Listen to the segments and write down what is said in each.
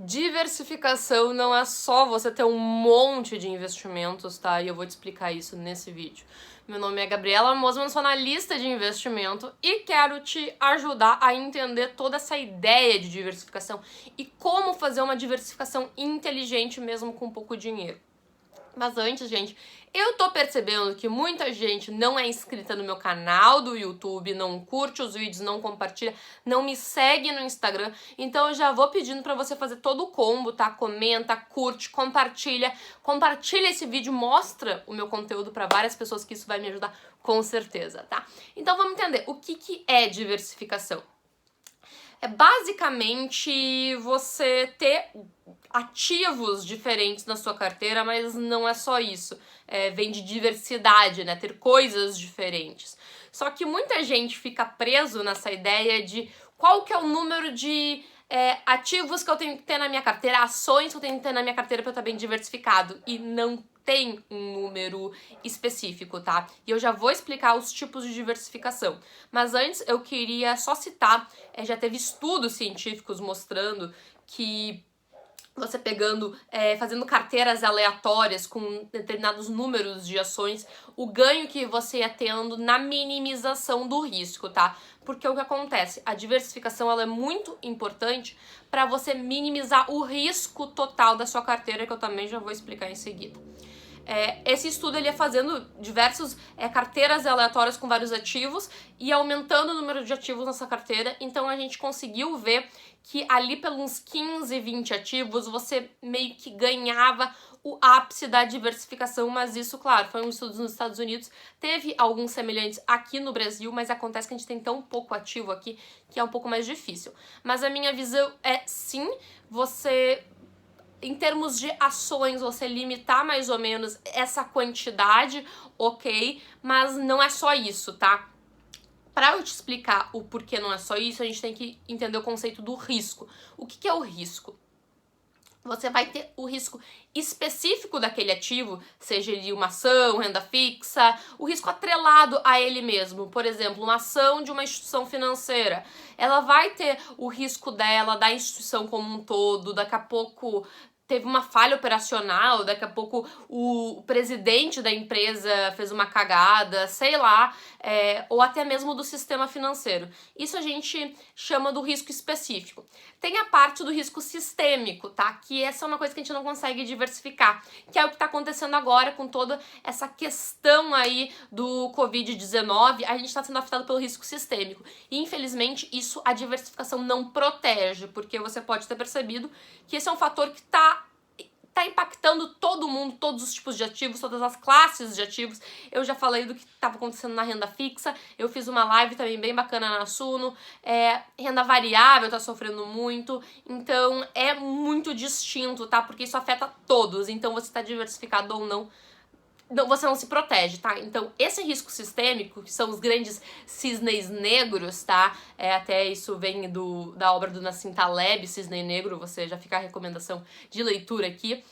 Diversificação não é só você ter um monte de investimentos, tá? E eu vou te explicar isso nesse vídeo. Meu nome é Gabriela Mosman, sou analista de investimento e quero te ajudar a entender toda essa ideia de diversificação e como fazer uma diversificação inteligente mesmo com pouco dinheiro. Mas antes, gente, eu tô percebendo que muita gente não é inscrita no meu canal do YouTube, não curte os vídeos, não compartilha, não me segue no Instagram. Então eu já vou pedindo pra você fazer todo o combo, tá? Comenta, curte, compartilha. Compartilha esse vídeo, mostra o meu conteúdo pra várias pessoas, que isso vai me ajudar com certeza, tá? Então vamos entender o que é diversificação. É basicamente você ter ativos diferentes na sua carteira, mas não é só isso. Vem de diversidade, né? Ter coisas diferentes. Só que muita gente fica preso nessa ideia de qual que é o número de ativos que eu tenho que ter na minha carteira, ações que eu tenho que ter na minha carteira para eu estar bem diversificado. E não tem um número específico, tá? E eu já vou explicar os tipos de diversificação. Mas antes eu queria só citar, já teve estudos científicos mostrando que você pegando, fazendo carteiras aleatórias com determinados números de ações, o ganho que você ia tendo na minimização do risco, tá? Porque o que acontece? A diversificação ela é muito importante para você minimizar o risco total da sua carteira, que eu também já vou explicar em seguida. Esse estudo ele ia fazendo diversas carteiras aleatórias com vários ativos e aumentando o número de ativos nessa carteira. Então a gente conseguiu ver que ali pelos 15, 20 ativos você meio que ganhava o ápice da diversificação, mas isso, claro, foi um estudo nos Estados Unidos, teve alguns semelhantes aqui no Brasil, mas acontece que a gente tem tão pouco ativo aqui que é um pouco mais difícil. Mas a minha visão é sim, você, em termos de ações, você limitar mais ou menos essa quantidade, ok, mas não é só isso, tá? Para eu te explicar o porquê não é só isso, a gente tem que entender o conceito do risco. O que é o risco? Você vai ter o risco específico daquele ativo, seja ele uma ação, renda fixa, o risco atrelado a ele mesmo. Por exemplo, uma ação de uma instituição financeira. Ela vai ter o risco dela, da instituição como um todo, daqui a pouco teve uma falha operacional, daqui a pouco o presidente da empresa fez uma cagada, sei lá, ou até mesmo do sistema financeiro. Isso a gente chama do risco específico. Tem a parte do risco sistêmico, tá? Que essa é uma coisa que a gente não consegue diversificar, que é o que está acontecendo agora com toda essa questão aí do Covid-19, a gente está sendo afetado pelo risco sistêmico. E, infelizmente, isso a diversificação não protege, porque você pode ter percebido que esse é um fator que está impactando todo mundo, todos os tipos de ativos, todas as classes de ativos. Eu já falei do que estava acontecendo na renda fixa, eu fiz uma live também bem bacana na Suno, renda variável tá sofrendo muito, então é muito distinto, tá? Porque isso afeta todos, então você tá diversificado ou não, você não se protege, tá? Então, esse risco sistêmico, que são os grandes cisnes negros, tá? Até isso vem da obra do Nassim Taleb, Cisne Negro, você já fica a recomendação de leitura aqui.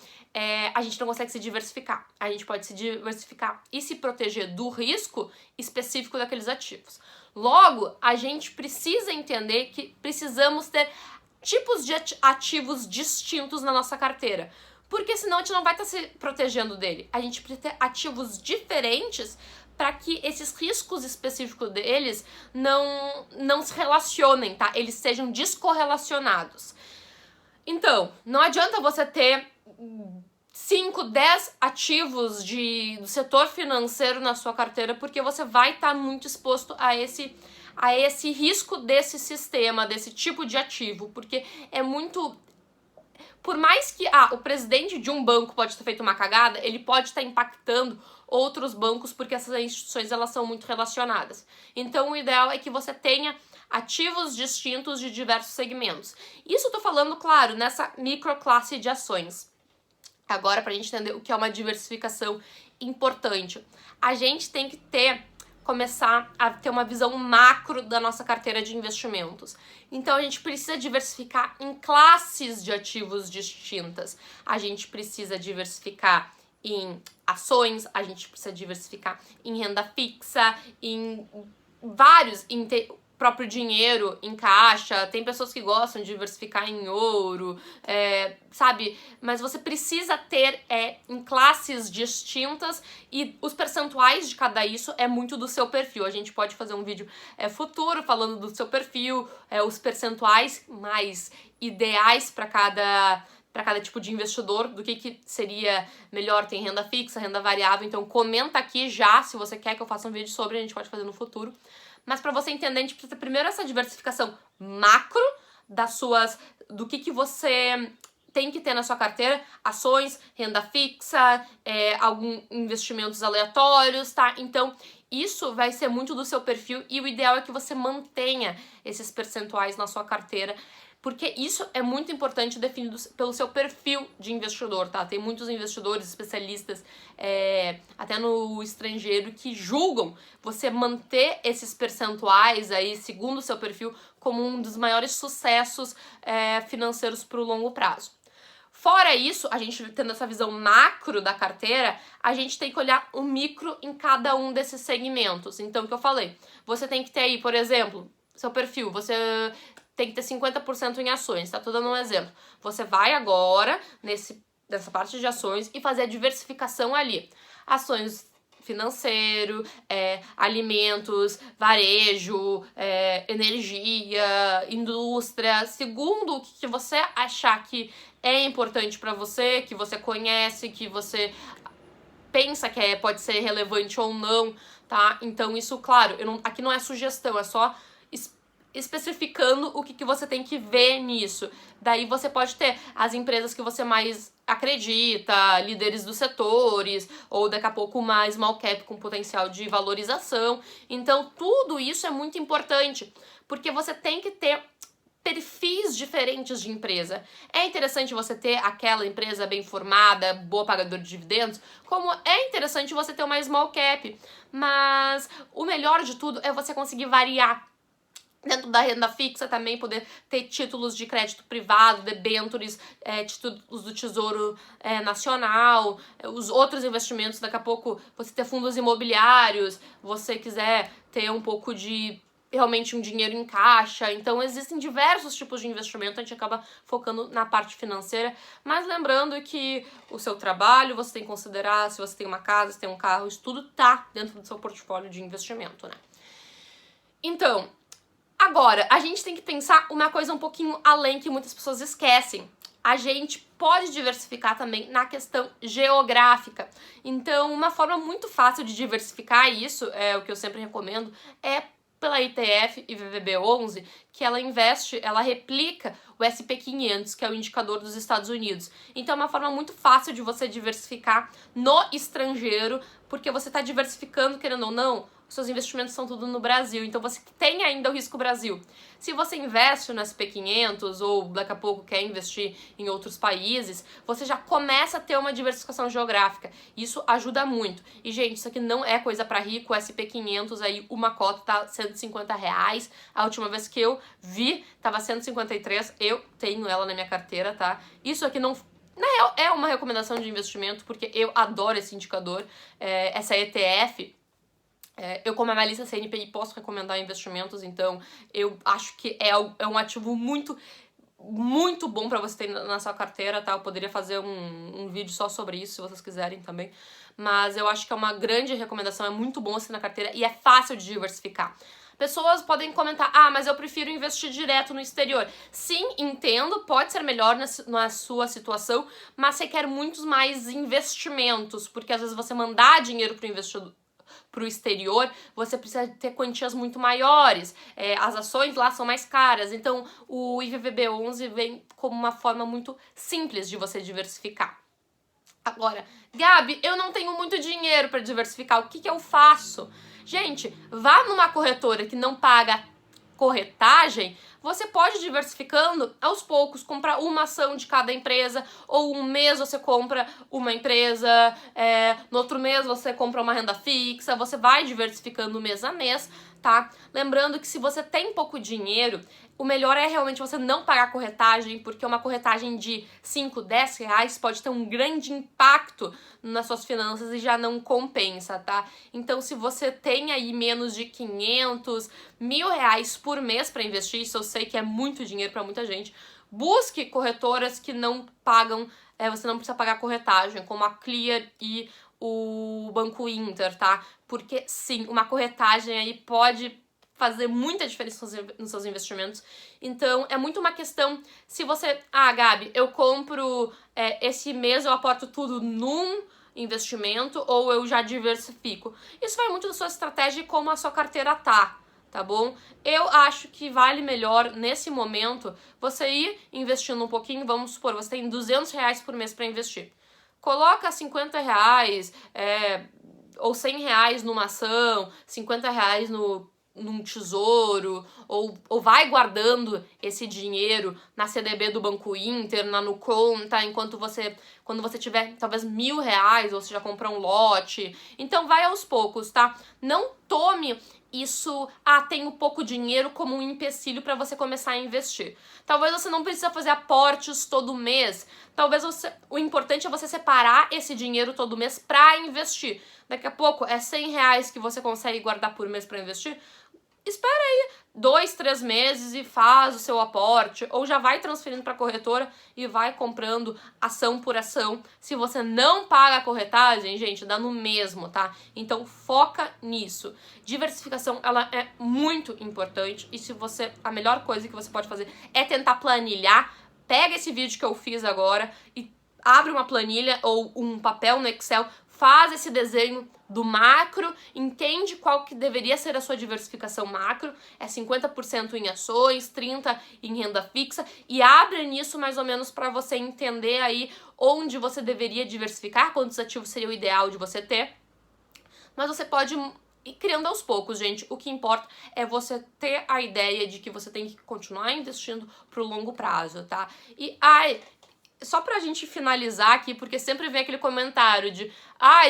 A gente não consegue se diversificar. A gente pode se diversificar e se proteger do risco específico daqueles ativos. Logo, a gente precisa entender que precisamos ter tipos de ativos distintos na nossa carteira. Porque senão a gente não vai estar se protegendo dele. A gente precisa ter ativos diferentes para que esses riscos específicos deles não se relacionem, tá? Eles sejam descorrelacionados. Então, não adianta você ter 5, 10 ativos do setor financeiro na sua carteira, porque você vai estar muito exposto a esse risco desse sistema, desse tipo de ativo, porque é muito... Por mais que o presidente de um banco pode ter feito uma cagada, ele pode estar impactando outros bancos, porque essas instituições elas são muito relacionadas. Então o ideal é que você tenha ativos distintos de diversos segmentos. Isso eu tô falando, claro, nessa microclasse de ações. Agora, pra gente entender o que é uma diversificação importante, a gente tem que começar a ter uma visão macro da nossa carteira de investimentos. Então, a gente precisa diversificar em classes de ativos distintas. A gente precisa diversificar em ações, a gente precisa diversificar em renda fixa, em vários, próprio dinheiro em caixa, tem pessoas que gostam de diversificar em ouro, sabe? Mas você precisa ter em classes distintas e os percentuais de cada isso é muito do seu perfil. A gente pode fazer um vídeo futuro falando do seu perfil, os percentuais mais ideais para cada tipo de investidor, do que seria melhor, tem renda fixa, renda variável, então comenta aqui já, se você quer que eu faça um vídeo sobre, a gente pode fazer no futuro. Mas para você entender, a gente precisa ter primeiro essa diversificação macro do que você tem que ter na sua carteira, ações, renda fixa, alguns investimentos aleatórios, tá? Então, isso vai ser muito do seu perfil e o ideal é que você mantenha esses percentuais na sua carteira, porque isso é muito importante definido pelo seu perfil de investidor, tá? Tem muitos investidores, especialistas, até no estrangeiro, que julgam você manter esses percentuais aí, segundo o seu perfil, como um dos maiores sucessos financeiros para o longo prazo. Fora isso, a gente tendo essa visão macro da carteira, a gente tem que olhar o micro em cada um desses segmentos. Então, o que eu falei, você tem que ter aí, por exemplo, seu perfil, você tem que ter 50% em ações, tá? Tô dando um exemplo. Você vai agora nessa parte de ações e fazer a diversificação ali. Ações financeiro, alimentos, varejo, energia, indústria, segundo o que você achar que é importante para você, que você conhece, que você pensa que pode ser relevante ou não, tá? Então isso, claro, aqui não é sugestão, é só especificando o que você tem que ver nisso. Daí você pode ter as empresas que você mais acredita, líderes dos setores, ou daqui a pouco uma small cap com potencial de valorização. Então, tudo isso é muito importante, porque você tem que ter perfis diferentes de empresa. É interessante você ter aquela empresa bem formada, boa pagadora de dividendos, como é interessante você ter uma small cap, mas o melhor de tudo é você conseguir variar. Dentro da renda fixa também poder ter títulos de crédito privado, debêntures, títulos do Tesouro Nacional, os outros investimentos, daqui a pouco você ter fundos imobiliários, você quiser ter um pouco de realmente um dinheiro em caixa. Então existem diversos tipos de investimento, a gente acaba focando na parte financeira, mas lembrando que o seu trabalho você tem que considerar, se você tem uma casa, se tem um carro, isso tudo tá dentro do seu portfólio de investimento, né? Então, agora, a gente tem que pensar uma coisa um pouquinho além que muitas pessoas esquecem. A gente pode diversificar também na questão geográfica. Então, uma forma muito fácil de diversificar isso, o que eu sempre recomendo, é pela ETF IVVB11, que ela replica o SP500, que é o indicador dos Estados Unidos. Então é uma forma muito fácil de você diversificar no estrangeiro, porque você está diversificando, querendo ou não, os seus investimentos são tudo no Brasil, então você tem ainda o risco Brasil. Se você investe no SP500 ou daqui a pouco quer investir em outros países, você já começa a ter uma diversificação geográfica. Isso ajuda muito. E, gente, isso aqui não é coisa para rico, o SP500 aí, uma cota tá R$150. A última vez que eu vi, tava 153, eu tenho ela na minha carteira, tá? Isso aqui não... Na real, é uma recomendação de investimento, porque eu adoro esse indicador, essa ETF. Eu, como analista CNPI, posso recomendar investimentos, então eu acho que é um ativo muito, muito bom para você ter na sua carteira, tá? Eu poderia fazer um vídeo só sobre isso, se vocês quiserem também. Mas eu acho que é uma grande recomendação, é muito bom assim na carteira e é fácil de diversificar. Pessoas podem comentar, mas eu prefiro investir direto no exterior. Sim, entendo, pode ser melhor na sua situação, mas requer muitos mais investimentos, porque às vezes você mandar dinheiro para o exterior, você precisa ter quantias muito maiores, as ações lá são mais caras, então o IVVB11 vem como uma forma muito simples de você diversificar. Agora, Gabi, eu não tenho muito dinheiro para diversificar, o que eu faço? Gente, vá numa corretora que não paga corretagem, você pode ir diversificando aos poucos, comprar uma ação de cada empresa, ou um mês você compra uma empresa, no outro mês você compra uma renda fixa, você vai diversificando mês a mês, tá? Lembrando que se você tem pouco dinheiro, o melhor é realmente você não pagar corretagem, porque uma corretagem de 5, 10 reais pode ter um grande impacto nas suas finanças e já não compensa, tá? Então, se você tem aí menos de 500, 1.000 reais por mês para investir, isso eu sei que é muito dinheiro para muita gente, busque corretoras que não pagam, você não precisa pagar corretagem, como a Clear e o Banco Inter, tá? Porque sim, uma corretagem aí pode fazer muita diferença nos seus investimentos. Então, é muito uma questão, se você... Ah, Gabi, eu compro, esse mês eu aporto tudo num investimento ou eu já diversifico. Isso vai muito da sua estratégia e como a sua carteira tá bom? Eu acho que vale melhor, nesse momento, você ir investindo um pouquinho. Vamos supor, você tem 200 reais por mês para investir. Coloca 50 reais ou 100 reais numa ação, 50 reais num tesouro, ou vai guardando esse dinheiro na CDB do Banco Inter, na Nuconta, quando você tiver talvez 1.000 reais, ou você já comprar um lote. Então vai aos poucos, tá? Não tome isso, tenho pouco dinheiro, como um empecilho para você começar a investir. Talvez você não precisa fazer aportes todo mês. Talvez o importante é você separar esse dinheiro todo mês para investir. Daqui a pouco é 100 reais que você consegue guardar por mês para investir. Espera aí 2, 3 meses e faz o seu aporte, ou já vai transferindo para a corretora e vai comprando ação por ação. Se você não paga a corretagem, gente, dá no mesmo, tá? Então foca nisso. Diversificação, ela é muito importante, e a melhor coisa que você pode fazer é tentar planilhar. Pega esse vídeo que eu fiz agora e abre uma planilha ou um papel no Excel, faz esse desenho do macro, entende qual que deveria ser a sua diversificação macro, é 50% em ações, 30% em renda fixa, e abre nisso mais ou menos para você entender aí onde você deveria diversificar, quantos ativos seria o ideal de você ter. Mas você pode ir criando aos poucos, gente. O que importa é você ter a ideia de que você tem que continuar investindo pro longo prazo, tá? E, só pra gente finalizar aqui, porque sempre vem aquele comentário de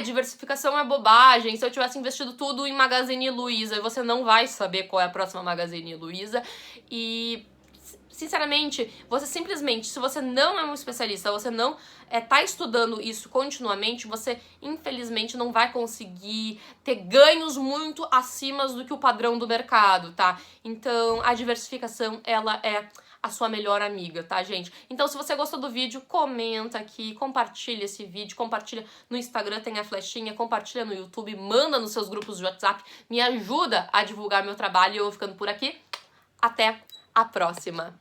diversificação é bobagem, se eu tivesse investido tudo em Magazine Luiza, você não vai saber qual é a próxima Magazine Luiza. E, sinceramente, se você não é um especialista, você não tá estudando isso continuamente, você, infelizmente, não vai conseguir ter ganhos muito acima do que o padrão do mercado, tá? Então, a diversificação, ela é a sua melhor amiga, tá, gente? Então, se você gostou do vídeo, comenta aqui, compartilha esse vídeo, compartilha no Instagram, tem a flechinha, compartilha no YouTube, manda nos seus grupos de WhatsApp, me ajuda a divulgar meu trabalho. E eu vou ficando por aqui. Até a próxima!